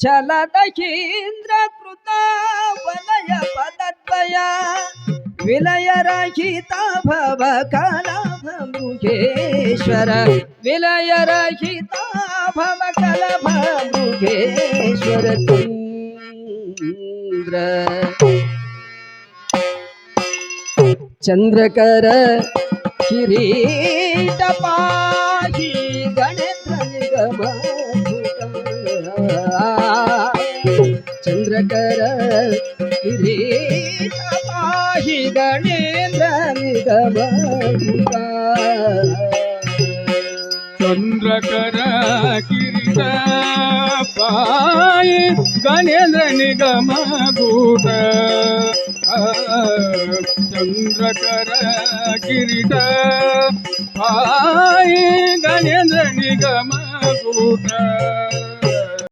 ಚಲದಹೀಂದ್ರ ಕೃತ ವಲಯ ಪದದ್ವಯ ವಿಲಯ ರಹಿತ ಭವ ಕಲಭ ಮೃಗೇಶ್ವರ ವಿಲಯ ರಹಿತ ಭವ ಕಲಭ ಮೃಗೇಶ್ವರ ಚಂದ್ರಕರ ಕಿರೀಟ ಪಾಹಿ ಗಣೇಂದ್ರ ನಿಗಮ ಚಂದ್ರಕರ ಕಿರೀಟ ಪಾಹಿ ಗಣೇಂದ್ರ ನಿಗಮ ಚಂದ್ರಕರ ಕಿರೀಟ ಪಾಯಿ ಗಣೇಂದ್ರ ನಿಗಮ ಗೂಟ ಚಂದ್ರಕರ ಕಿರೀಟ ಪಾಯಿ ಗಣೇಂದ್ರ ನಿಗಮ ಗೂಟ